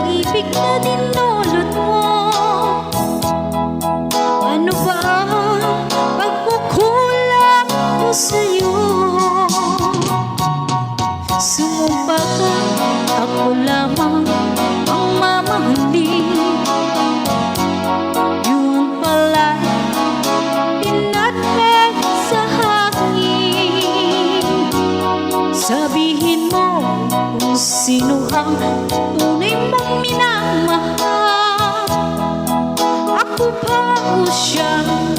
pag-ibig na dinulot mo. Ano ba ang pagkukulang ko sa'yo? Sumumpa ka, ako lamang ang mamahalin. Yun pala, pinatpeg sa hangin. Sabihin mo kung sino ang tunay mong minamahal. Ako pa o siyang